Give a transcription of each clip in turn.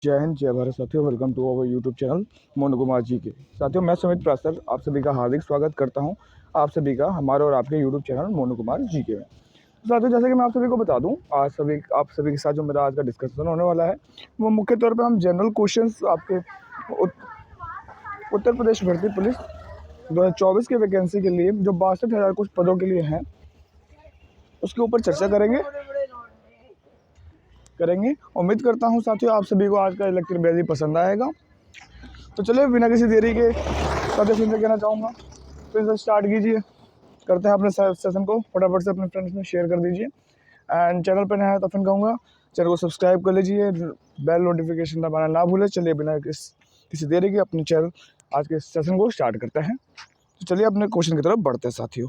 जय हिंद, जय भारत साथियों। Welcome to our YouTube channel Monu Kumar ji के। साथियों, मैं सुमित प्रासर आप सभी का हार्दिक स्वागत करता हूं, आप सभी का हमारे और आपके यूट्यूब चैनल मोनू कुमार जी के में। साथियों, जैसे कि मैं आप सभी को बता दूं, आज आप सभी के साथ जो मेरा आज का डिस्कशन होने वाला है वो मुख्य तौर पर हम जनरल क्वेश्चंस आपके उत्तर प्रदेश भर्ती पुलिस 2024 की वैकेंसी के लिए जो 62,000 कुछ पदों के लिए हैं उसके ऊपर चर्चा करेंगे। उम्मीद करता हूं साथियों आप सभी को आज का लेक्चर बेहद ही पसंद आएगा। तो चलिए बिना किसी देरी के साथियों फिर से कहना चाहूँगा, फिर से स्टार्ट कीजिए, करते हैं अपने सेशन को। फटाफट से अपने फ्रेंड्स में शेयर कर दीजिए एंड चैनल पर नया है तो फिर कहूँगा चैनल को सब्सक्राइब कर लीजिए, बेल नोटिफिकेशन दबाना ना भूलें। चलिए बिना किसी देरी के अपने चैनल आज के सेशन को स्टार्ट करते हैं। तो चलिए अपने क्वेश्चन की तरफ बढ़ते हैं साथियों।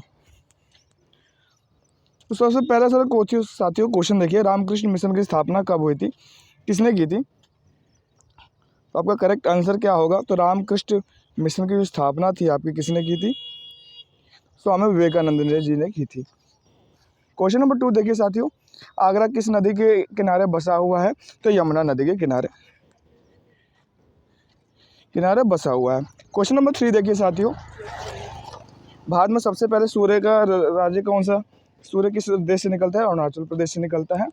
तो सबसे पहला साथियों क्वेश्चन देखिए, रामकृष्ण मिशन की स्थापना कब हुई थी, किसने की थी? तो आपका करेक्ट आंसर क्या होगा? तो रामकृष्ण मिशन की जो स्थापना थी आपकी किसने की थी? स्वामी विवेकानंद जी ने की थी। क्वेश्चन नंबर 2 देखिए साथियों, आगरा किस नदी के किनारे बसा हुआ है? तो यमुना नदी के किनारे बसा हुआ है। क्वेश्चन नंबर 3 देखिए साथियों, भारत में सबसे पहले सूर्य का राज्य कौन सा? सूर्य किस देश से निकलता है? अरुणाचल प्रदेश से निकलता है।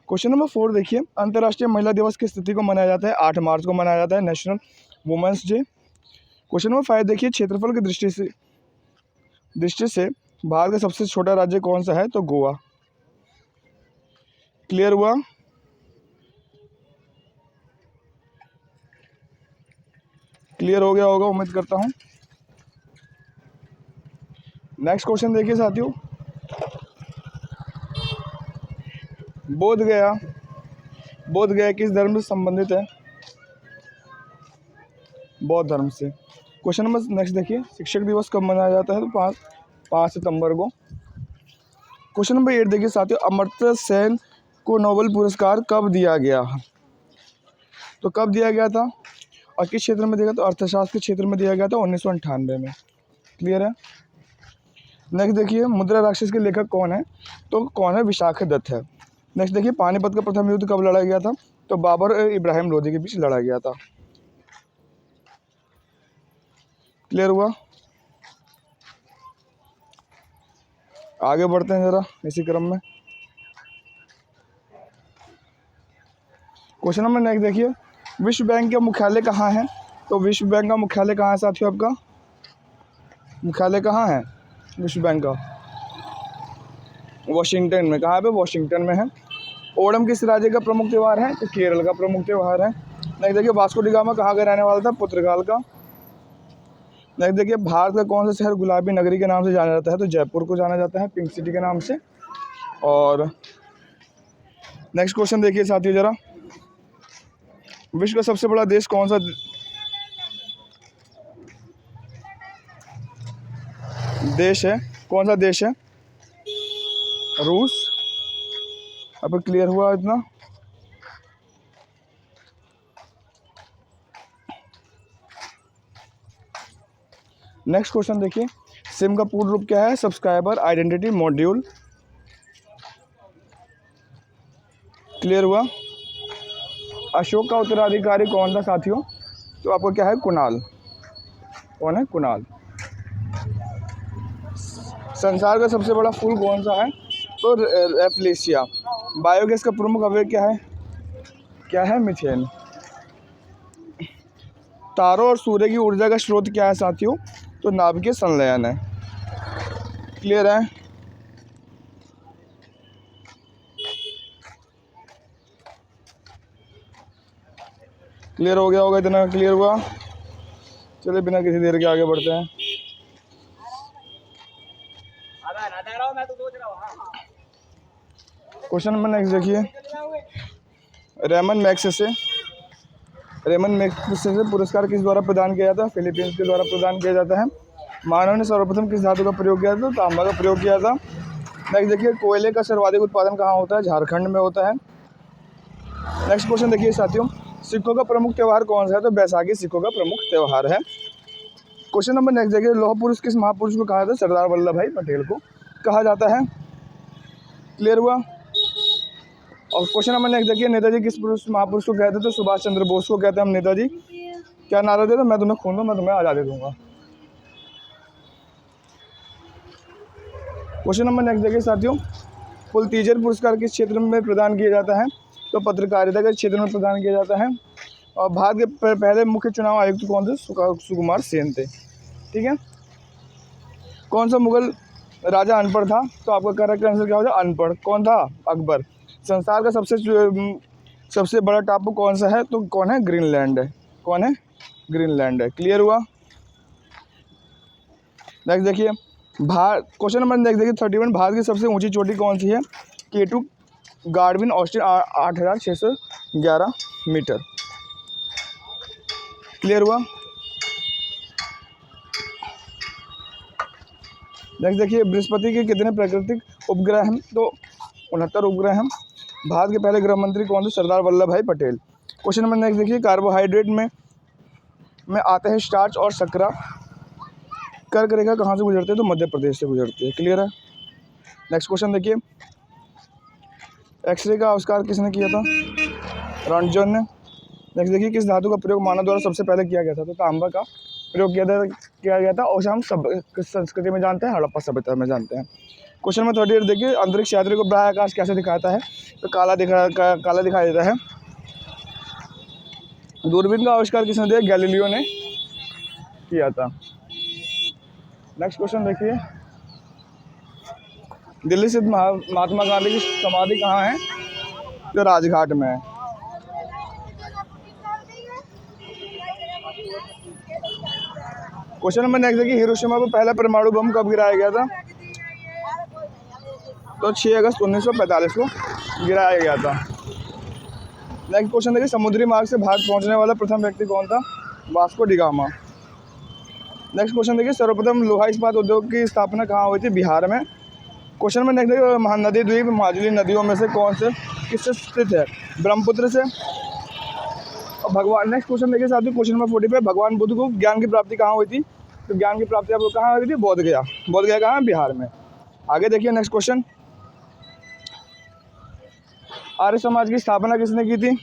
क्वेश्चन नंबर 4 देखिए, अंतर्राष्ट्रीय महिला दिवस किस तिथि को मनाया जाता है? 8 मार्च को मनाया जाता है, national women's day. Question number 5 देखिए, क्षेत्रफल की दृष्टि से भारत का सबसे छोटा राज्य कौन सा है? तो गोवा। क्लियर हुआ? क्लियर हो गया होगा उम्मीद करता हूं। नेक्स्ट क्वेश्चन देखिए साथियों, बोध गया किस धर्म से संबंधित है? बौद्ध धर्म से। क्वेश्चन नंबर नेक्स्ट देखिए, शिक्षक दिवस कब मनाया जाता है? तो 5 सितंबर को। क्वेश्चन नंबर 8 देखिए साथियों, अमर्त्य सेन को नोबेल पुरस्कार कब दिया गया? तो कब दिया गया था और किस क्षेत्र में दिया गया? तो अर्थशास्त्र के क्षेत्र में दिया गया था 1998 में। क्लियर है? नेक्स्ट देखिए, मुद्रा राक्षस के लेखक कौन है? तो कौन है? विशाखदत्त है। नेक्स्ट देखिए, पानीपत का प्रथम युद्ध कब लड़ा गया था? तो बाबर और इब्राहिम लोदी के बीच लड़ा गया था। क्लियर हुआ? आगे बढ़ते हैं जरा इसी क्रम में। क्वेश्चन नंबर नेक्स्ट देखिए, विश्व बैंक का मुख्यालय कहाँ है? तो विश्व बैंक का मुख्यालय कहाँ है साथियों? आपका मुख्यालय कहाँ है विश्व बैंक का? वॉशिंगटन में। कहाँ पे? वॉशिंगटन में है। ओणम किस राज्य का प्रमुख त्यौहार है? तो केरल का प्रमुख त्यौहार है। नेक्स्ट देखिए, वास्को डी गामा कहाँ का रहने वाला था? पुर्तगाल का। नेक्स्ट देखिए, भारत का कौन सा शहर गुलाबी नगरी के नाम से जाना जाता है? तो जयपुर को जाना जाता है, पिंक सिटी के नाम से। और नेक्स्ट क्वेश्चन देखिए साथियों जरा, विश्व का सबसे बड़ा देश कौन सा देश है? कौन सा देश है? रूस। अब क्लियर हुआ इतना? नेक्स्ट क्वेश्चन देखिए, सिम का पूर्ण रूप क्या है? Subscriber identity module. क्लियर हुआ? अशोक का उत्तराधिकारी कौन था साथियों? तो आपको क्या है? कुणाल। कौन है? कुणाल। संसार का सबसे बड़ा फूल कौन सा है? तो एप्लेशिया। बायोगैस का प्रमुख अवयव क्या है? मीथेन। तारों और सूर्य की ऊर्जा का स्रोत क्या है साथियों? तो नाभिकीय संलयन है। क्लियर है? क्लियर हो गया होगा इतना? क्लियर हुआ? चलिए बिना किसी देर के आगे बढ़ते हैं। क्वेश्चन नंबर नेक्स्ट देखिए, रेमन मैग्सेसे पुरस्कार किस द्वारा प्रदान किया जाता है? फिलीपींस के द्वारा प्रदान किया जाता है। मानव ने सर्वप्रथम किस धातु का प्रयोग किया था? तांबा का प्रयोग किया था। नेक्स्ट देखिए, कोयले का सर्वाधिक उत्पादन कहाँ होता है? झारखंड में होता है। नेक्स्ट क्वेश्चन देखिए साथियों, सिखों का प्रमुख त्यौहार कौन सा है? तो बैसाखी सिखों का प्रमुख त्यौहार है। क्वेश्चन नंबर नेक्स्ट देखिए, लौह पुरुष किस महापुरुष को कहा जाता है? सरदार वल्लभ भाई पटेल को कहा जाता है। क्लियर हुआ? और क्वेश्चन नंबर नेक्स्ट देखिए, नेताजी किस पुरुष महापुरुष को कहते हैं? तो सुभाष चंद्र बोस को कहते हैं हम नेताजी। क्या नारा दे दो? मैं तुम्हें खून दूँ, मैं तुम्हें आज़ादी दूंगा। क्वेश्चन नंबर नेक्स्ट देखिए साथियों, पुलतीजर पुरस्कार किस क्षेत्र में प्रदान किया जाता है? तो पत्रकारिता के क्षेत्र में प्रदान किया जाता है। और भारत के पहले मुख्य चुनाव आयुक्त कौन थे? सुकुमार सेन थे। ठीक है। कौन सा मुगल राजा अनपढ़ था? तो आपका करेक्ट आंसर क्या हो जाए? अनपढ़। कौन था? अकबर। संसार का सबसे बड़ा टापू कौन सा है? तो कौन है? ग्रीनलैंड है। कौन है? ग्रीनलैंड है। क्लियर हुआ? नेक्स्ट देखिए, क्वेश्चन नंबर नेक्स्ट देखिए 31, भारत की सबसे ऊंची चोटी कौन सी है? K2 Godwin Austen 8611 metre. Clear हुआ? नेक्स्ट देखिए, बृहस्पति के कितने प्राकृतिक उपग्रह हैं? तो 69 उपग्रह हैं। भारत के पहले गृह मंत्री कौन थे? सरदार वल्लभ भाई पटेल। क्वेश्चन नंबर नेक्स्ट देखिए, कार्बोहाइड्रेट में आते हैं स्टार्च और शर्करा। कर्क रेखा कहाँ से गुजरते हैं? तो मध्य प्रदेश से गुजरती है। क्लियर है? नेक्स्ट क्वेश्चन देखिए, एक्सरे का आविष्कार किसने किया था? रॉन्टजन ने। नेक्स्ट देखिए, किस धातु का प्रयोग मानव द्वारा सबसे पहले किया गया था? तो तांबा का प्रयोग किया गया था। और हम सब संस्कृति में जानते हैं, हड़प्पा सभ्यता में जानते हैं। क्वेश्चन नंबर 38 देखिए, अंतरिक्ष यात्री को बाह्य आकाश कैसे दिखाता है? तो काला दिखाई देता है। दूरबीन का आविष्कार किसने दिया? गैलीलियो ने किया था। नेक्स्ट क्वेश्चन देखिए, दिल्ली स्थित महात्मा गांधी की समाधि कहाँ है? तो राजघाट में है। क्वेश्चन नंबर नेक्स्ट देखिए, हिरोशिमा पर पहला परमाणु बम कब गिराया गया था? तो 6 अगस्त 1945 को गिराया गया था। नेक्स्ट क्वेश्चन देखिए, समुद्री मार्ग से भारत पहुंचने वाला प्रथम व्यक्ति कौन था? Vasco D gamma. Next question देखिए, सर्वप्रथम लोहा इस्पात उद्योग की स्थापना कहाँ हुई थी? बिहार में। क्वेश्चन में नेक्स्ट देखिए, महानदी द्वीप माजुली नदियों में से कौन से किससे स्थित है? ब्रह्मपुत्र से। और भगवान, नेक्स्ट क्वेश्चन देखिए साथियों, क्वेश्चन नंबर 40 पे, भगवान बुद्ध को ज्ञान की प्राप्ति कहाँ हुई थी? तो ज्ञान की प्राप्ति आपको कहाँ हुई थी? बोध गया। बोध गया कहाँ? बिहार में। आगे देखिए नेक्स्ट क्वेश्चन, आर्य समाज की स्थापना किसने की थी?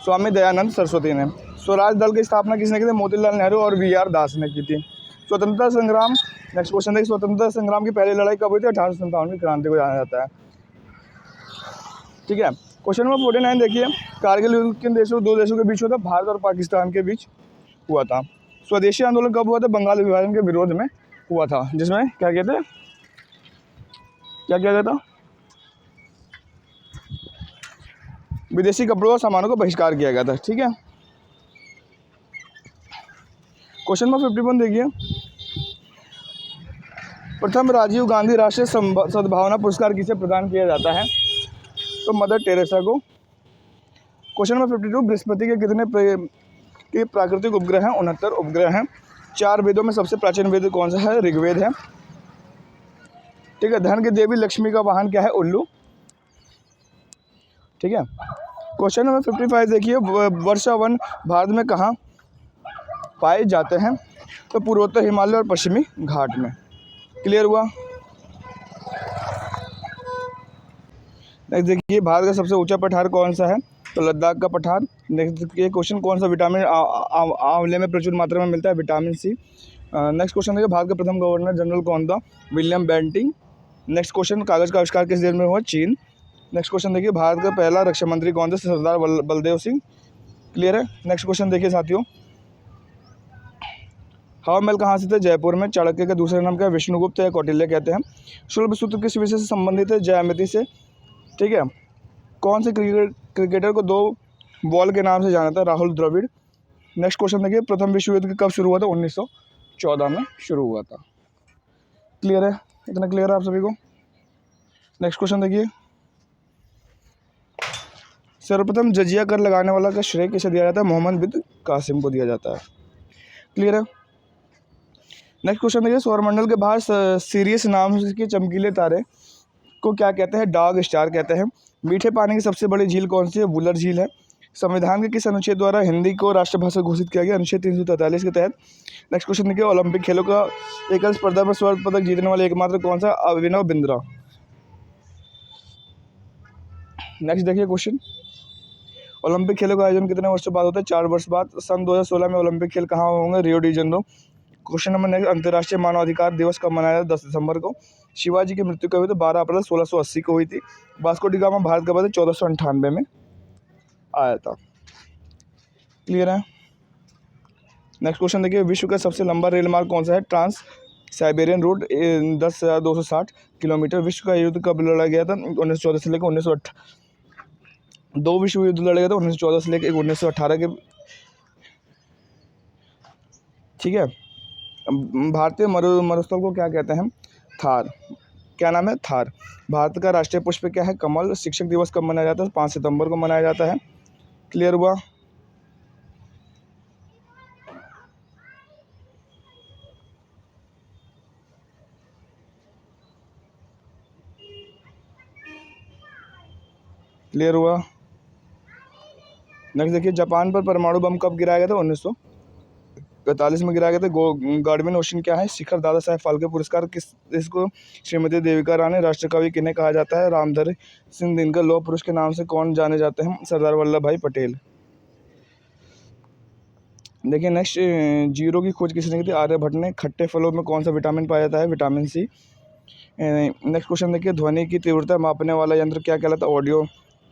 स्वामी दयानंद सरस्वती ने। स्वराज दल की स्थापना किसने की थी? मोतीलाल नेहरू और VR दास ने की थी। स्वतंत्रता संग्राम, नेक्स्ट क्वेश्चन देखिए, स्वतंत्रता संग्राम की पहली लड़ाई कब हुई थी? 1857 की क्रांति को जाना जाता है। ठीक है। क्वेश्चन नंबर 49 देखिए, कारगिल युद्ध किन देशों, दो देशों के बीच हुआ था? भारत और पाकिस्तान के बीच हुआ था। स्वदेशी आंदोलन कब हुआ था? बंगाल विभाजन के विरोध में हुआ था, जिसमें क्या कहते हैं, क्या किया गया था? विदेशी कपड़ों और सामानों का बहिष्कार किया गया था। ठीक है। क्वेश्चन नंबर 51 देखिए, प्रथम राजीव गांधी राष्ट्रीय सद्भावना पुरस्कार किसे प्रदान किया जाता है? तो मदर टेरेसा को। क्वेश्चन नंबर 52, बृहस्पति के कितने प्राकृतिक उपग्रह हैं? 69 उपग्रह हैं। 4 वेदों में सबसे प्राचीन वेद कौन सा है? ऋग्वेद है। ठीक है। धन की देवी लक्ष्मी का वाहन क्या है? उल्लू। ठीक है। क्वेश्चन नंबर 55 देखिए, वर्षा वन भारत में कहाँ पाए जाते हैं? तो पूर्वोत्तर हिमालय और पश्चिमी घाट में। क्लियर हुआ? नेक्स्ट देखिए, भारत का सबसे ऊंचा पठार कौन सा है? तो लद्दाख का पठार। नेक्स्ट ये क्वेश्चन, कौन सा विटामिन आंवले में प्रचुर मात्रा में मिलता है? Vitamin C. नेक्स्ट क्वेश्चन देखिए, भारत के प्रथम गवर्नर जनरल कौन था? William Bentinck. नेक्स्ट क्वेश्चन, कागज का आविष्कार किस देश में हुआ? चीन। नेक्स्ट क्वेश्चन देखिए, भारत का पहला रक्षा मंत्री कौन थे? सरदार बलदेव सिंह। क्लियर है? नेक्स्ट क्वेश्चन देखिए साथियों, हवा महल कहाँ से थे? जयपुर में। चाणक्य का दूसरा नाम क्या है? विष्णुगुप्त या कौटिल्य कहते हैं। शुल्ब सूत्र किस विषय से संबंधित है? ज्यामिति से। ठीक है। कौन से क्रिकेटर को 2 बॉल के नाम से जाना था? राहुल द्रविड़। नेक्स्ट क्वेश्चन देखिए, प्रथम विश्व युद्ध कब शुरू हुआ था? 1914 में शुरू हुआ था। क्लियर है? इतना क्लियर है आप सभी को? नेक्स्ट क्वेश्चन देखिए, सर्वप्रथम जजिया कर लगाने वाला का श्रेय किसे दिया जाता है? मोहम्मद बिन कासिम को दिया जाता है। क्लियर है? नेक्स्ट क्वेश्चन देखिए, सौरमंडल के बाहर सीरियस नाम के चमकीले तारे को क्या कहते हैं? डॉग स्टार कहते हैं। मीठे पानी की सबसे बड़ी झील कौन सी है? वुलर झील है। संविधान के किस अनुच्छेद द्वारा हिंदी को राष्ट्रभाषा घोषित किया गया? अनुच्छेद 343 के तहत। नेक्स्ट क्वेश्चन देखिए, ओलंपिक खेलों का एकल स्पर्धा में स्वर्ण पदक जीतने वाले एकमात्र कौन सा? अभिनव बिंद्रा। नेक्स्ट देखिए क्वेश्चन, ओलंपिक खेलों का आयोजन कितने वर्षों बाद होता है? 4 वर्ष बाद। सन 2016 में ओलंपिक खेल कहाँ होंगे? Rio de Janeiro. Question number next, अंतर्राष्ट्रीय मानवाधिकार दिवस कब मनाया जाता है? 10 दिसंबर को। शिवाजी की मृत्यु कब हुई थी? 12 अप्रैल 1680 को हुई थी। वास्को डी गामा भारत कब आया था? 1498 में आया था। क्लियर है। नेक्स्ट क्वेश्चन देखिए, विश्व का सबसे लंबा रेल मार्ग कौन सा है? Trans Siberian route 10,260 kilometre. विश्व का युद्ध कब लड़ा गया था? 1914 से लेकर 1918। 2 विश्व युद्ध लड़े गए थे, 1914 से लेकर 1918 के। ठीक है। भारतीय मरुस्थल को क्या कहते हैं? थार। क्या नाम है? थार। भारत का राष्ट्रीय पुष्प क्या है? कमल। शिक्षक दिवस कब मनाया जाता है? 5 सितंबर को मनाया जाता है। क्लियर हुआ। क्लियर हुआ। नेक्स्ट देखिए, जापान पर परमाणु बम कब गिराया गया था? 1945 में गिराया गया था। गार्डविन ओशन क्या है? शिखर। दादा साहेब फाल्के पुरस्कार इसको श्रीमती देविका रानी। राष्ट्र कवि किन्हें कहा जाता है? रामधारी सिंह दिनकर। लौह पुरुष के नाम से कौन जाने जाते हैं? सरदार वल्लभ भाई पटेल। देखिए नेक्स्ट, जीरो की खोज किसने की थी? आर्यभट्ट ने। खट्टे फलों में कौन सा विटामिन पाया जाता है? Vitamin C. नेक्स्ट क्वेश्चन देखिए, ध्वनि की तीव्रता मापने वाला यंत्र क्या कहलाता है?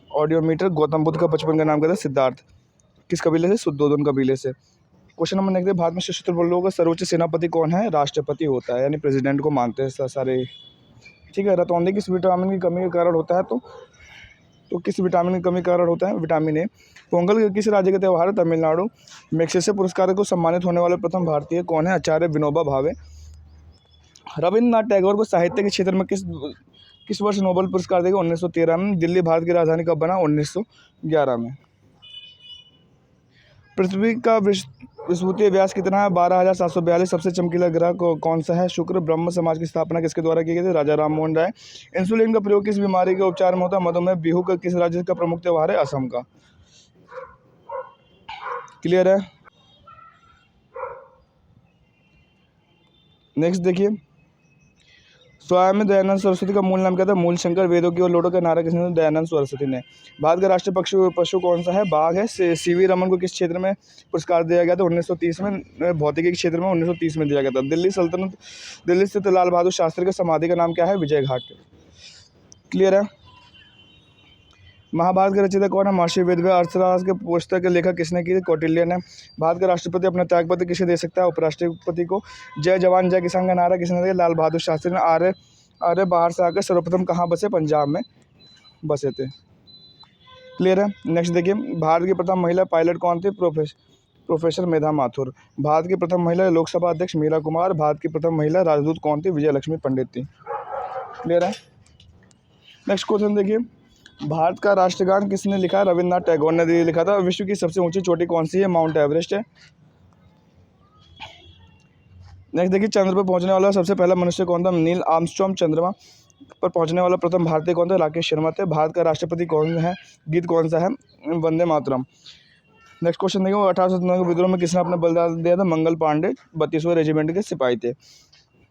ऑडियोमीटर। गौतम बुद्ध का बचपन का नाम क्या था? सिद्धार्थ। किस कबीले से? शुद्धोधन कबीले से। क्वेश्चन नंबर नेक्स्ट, भारत में सशस्त्र बलों का सर्वोच्च सेनापति कौन है? राष्ट्रपति होता है, यानी प्रेसिडेंट को मानते हैं सारे। ठीक है। रतौंधी किस विटामिन की कमी के कारण होता है? तो किस विटामिन की कमी के कारण होता है? Vitamin A. पोंगल किस राज्य का त्यौहार है? तमिलनाडु। मैग्सेसे पुरस्कार को सम्मानित होने वाले प्रथम भारतीय कौन है? आचार्य विनोबा भावे। रविन्द्रनाथ टैगोर को साहित्य के क्षेत्र में किस वर्ष नोबेल पुरस्कार देगा? 1913 में। दिल्ली भारत की राजधानी कब बना? 1911 में। पृथ्वी का विषुवतीय व्यास कितना है? 12,742। सबसे चमकीला ग्रह कौन सा है? शुक्र। ब्रह्म समाज की स्थापना किसके द्वारा की गई थी? राजा राम मोहन राय। इंसुलिन का प्रयोग किस बीमारी के उपचार में होता है? मधुमेह। बिहू का किस राज्य का प्रमुख त्योहार है? असम का। क्लियर है। नेक्स्ट देखिए, स्वामी दयानंद सरस्वती का मूल नाम क्या था? मूल शंकर। वेदों की ओर लौटो का नारा किसने दिया? दयानंद सरस्वती ने। भारत का राष्ट्रीय पशु कौन सा है? बाघ है। सीवी रमन को किस क्षेत्र में पुरस्कार दिया गया था? 1930 में। भौतिकी के क्षेत्र में 1930 में दिया गया था। दिल्ली स्थित लाल बहादुर शास्त्री की समाधि का नाम क्या है? विजय घाट। क्लियर है। महाभारत के रचयिता कौन है? महर्षि वेदव्यास। अर्थशास्त्र के पुस्तक के लेखक किसने की? कौटिल्य ने। भारत का राष्ट्रपति अपना त्यागपत्र किसे दे सकता है? उपराष्ट्रपति को। जय जवान जय किसान का नारा किसने दिया? लाल बहादुर शास्त्री ने। आर्य बाहर से आकर सर्वप्रथम कहाँ बसे? पंजाब में बसे थे। क्लियर है। नेक्स्ट देखिए, भारत की प्रथम महिला पायलट कौन थी? प्रोफेसर मेधा माथुर। भारत की प्रथम महिला लोकसभा अध्यक्ष मीरा कुमार। भारत की प्रथम महिला राजदूत कौन थी? विजय लक्ष्मी पंडित थी। क्लियर है। नेक्स्ट क्वेश्चन देखिए, भारत का राष्ट्रगान किसने लिखा? रविन्द्रनाथ टैगोर ने लिखा था। विश्व की सबसे ऊंची चोटी कौन सी है? माउंट एवरेस्ट है। नेक्स्ट देखिए, चंद्र पर पहुंचने वाला सबसे पहला मनुष्य कौन था? Neil Armstrong. चंद्रमा पर पहुंचने वाला प्रथम भारतीय कौन था? राकेश शर्मा थे। भारत का राष्ट्रपति कौन है? गीत कौन सा है? वंदे मातरम। नेक्स्ट क्वेश्चन देखिए, 1897 के विद्रोह में किसने अपना बलिदान दिया था? मंगल पांडे 32वें रेजिमेंट के सिपाही थे।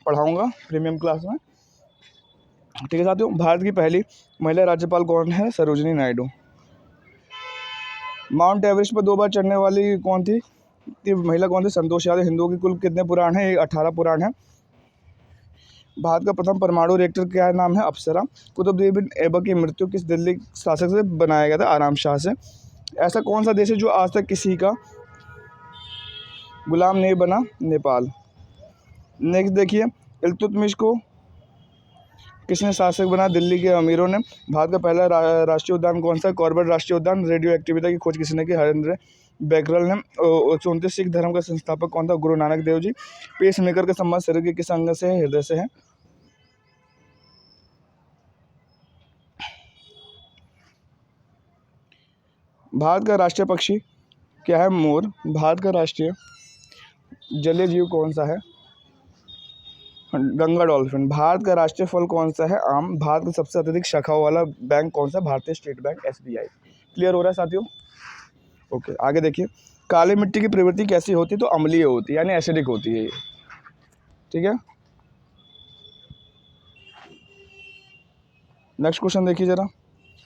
पढ़ाऊंगा प्रीमियम क्लास में। ठीक है साथियों, भारत की पहली महिला राज्यपाल कौन है? सरोजिनी नायडू। माउंट एवरेस्ट पर 2 बार चढ़ने वाली कौन थी? महिला कौन थी? संतोष यादव। हिंदुओं के कुल कितने पुराण हैं? 18 पुराण हैं। भारत का प्रथम परमाणु रिएक्टर क्या नाम है? अप्सरा। कुतुबुद्दीन बिन ऐबक की मृत्यु किस दिल्ली शासक से बनाया गया था? आराम शाह से। ऐसा कौन सा देश है जो आज तक किसी का गुलाम नहीं बना? नेपाल। नेक्स्ट देखिए, इल्तुतमिश को किसने शासक बना? दिल्ली के अमीरों ने। भारत का पहला राष्ट्रीय उद्यान कौन सा? कॉर्बेट राष्ट्रीय उद्यान। रेडियो एक्टिविटी की खोज किसने की? हरेंद्र बैकरल ने। 129 सिख धर्म का संस्थापक कौन था? गुरु नानक देव जी। पेस मेकर का संबंध शरीर के किस अंग से है? हृदय से है। भारत का राष्ट्रीय पक्षी क्या है? मोर। भारत का राष्ट्रीय जलीय जीव कौन सा है? गंगा डॉल्फिन। भारत का राष्ट्रीय फल कौन सा है? आम। भारत का सबसे अत्यधिक शाखाओं वाला बैंक कौन सा? भारतीय स्टेट बैंक, SBI। क्लियर हो रहा है साथियों? ओके, आगे देखिए, काली मिट्टी की प्रवृत्ति कैसी होती है? तो अम्लीय होती है, यानी एसिडिक होती है ये। ठीक है। नेक्स्ट क्वेश्चन देखिए जरा,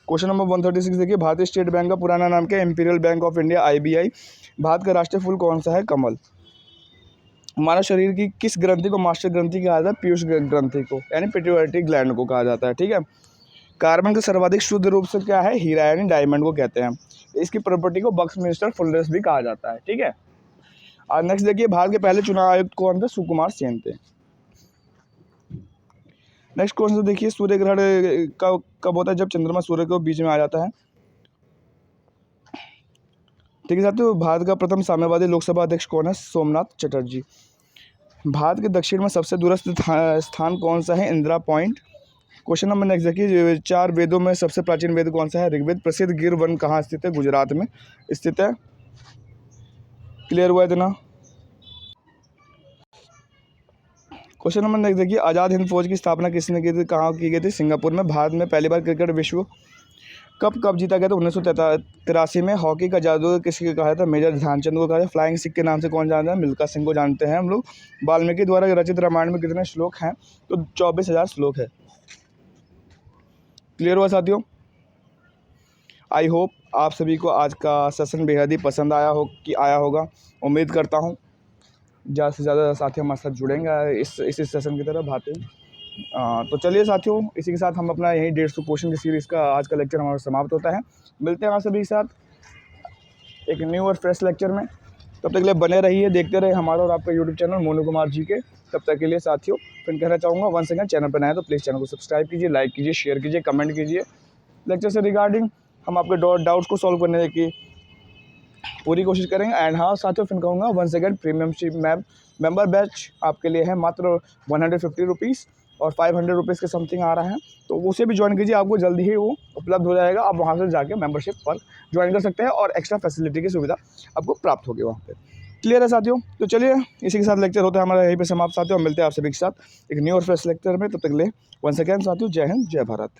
क्वेश्चन नंबर 136 देखिए, भारतीय स्टेट बैंक का पुराना नाम क्या है? Imperial bank of India, IBI। Bharat का राष्ट्रीय फूल कौन सा है? कमल। मानव शरीर की किस ग्रंथि को मास्टर ग्रंथि कहा जाता है? पीयूष ग्रंथि को, यानी पिट्यूटरी ग्लैंड को कहा जाता है, ठीक है। कार्बन का सर्वाधिक शुद्ध रूप से क्या है? हीरा, यानी डायमंड को कहते हैं। इसकी प्रॉपर्टी को बक्समिंस्टर फुलनेस भी कहा जाता है, ठीक है। और नेक्स्ट देखिए, भारत के पहले चुनाव आयुक्त कौन थे? सुकुमार सेन थे। नेक्स्ट क्वेश्चन देखिए, सूर्य ग्रहण कब होता है? जब चंद्रमा सूर्य के बीच में आ जाता है, ठीक है साथियों। भारत का प्रथम साम्यवादी लोकसभा अध्यक्ष कौन है? सोमनाथ चटर्जी। भारत के दक्षिण में सबसे दूरस्थ स्थान कौन सा है? Indira point. Question number next देखिए, 4 वेदों में सबसे प्राचीन वेद कौन सा है? ऋग्वेद। प्रसिद्ध गिर वन कहाँ स्थित है? गुजरात में स्थित है। क्लियर हुआ इतना? क्वेश्चन नंबर नेक्स्ट देखिए, आज़ाद हिंद फौज की स्थापना किसने की थी? कहाँ की गई थी? सिंगापुर में। भारत में पहली बार क्रिकेट विश्व कप जीता गया था? 1983 में। हॉकी का जादू किसके कहा जाता है? मेजर ध्यानचंद को कहा जाता है। फ्लाइंग सिख के नाम से कौन जानता है? मिल्खा सिंह को जानते हैं हम लोग। वाल्मीकि द्वारा रचित रामायण में कितने श्लोक हैं? तो 24,000 श्लोक है। क्लियर हुआ साथियों? आई होप आप सभी को आज का सेशन बेहद ही पसंद आया होगा। उम्मीद करता हूँ ज़्यादा से ज़्यादा साथी हमारे साथ जुड़ेंगे इस सेशन की तरह भाते। तो चलिए साथियों, इसी के साथ हम अपना यही 150 क्वेश्चन की सीरीज़ का आज का लेक्चर हमारा समाप्त होता है। मिलते हैं आप सभी के साथ एक न्यू और फ्रेश लेक्चर में। तब तक के लिए बने रहिए, देखते रहे हमारा और आपका यूट्यूब चैनल मोनू कुमार जी के। तब तक के लिए साथियों, फिर कहना चाहूँगा वंस अगेन, चैनल पर नए हैं तो प्लीज़ चैनल को सब्सक्राइब कीजिए, लाइक कीजिए, शेयर कीजिए, कमेंट कीजिए। लेक्चर से रिगार्डिंग हम आपके डाउट्स को सॉल्व करने की पूरी कोशिश करेंगे। एंड हाँ साथियों, फिर कहूँगा वंस अगेन, प्रीमियमशिप मेंबर बैच आपके लिए है मात्र 150 रुपीज़ और 500 रुपीज़ के समथिंग आ रहा है, तो उसे भी ज्वाइन कीजिए। आपको जल्दी ही वो उपलब्ध हो जाएगा। आप वहाँ से जाके मेंबरशिप पर ज्वाइन कर सकते हैं और एक्स्ट्रा फैसिलिटी की सुविधा आपको प्राप्त होगी वहाँ पे। क्लियर है साथियों? तो चलिए, इसी के साथ लेक्चर होता है हमारा यहीं पे समाप्त साथियों। मिलते हैं आप सभी के साथ एक न्यू और फ्रेश लेक्चर में। तब तक ले वंस अगेन साथियों, जय हिंद, जय भारत।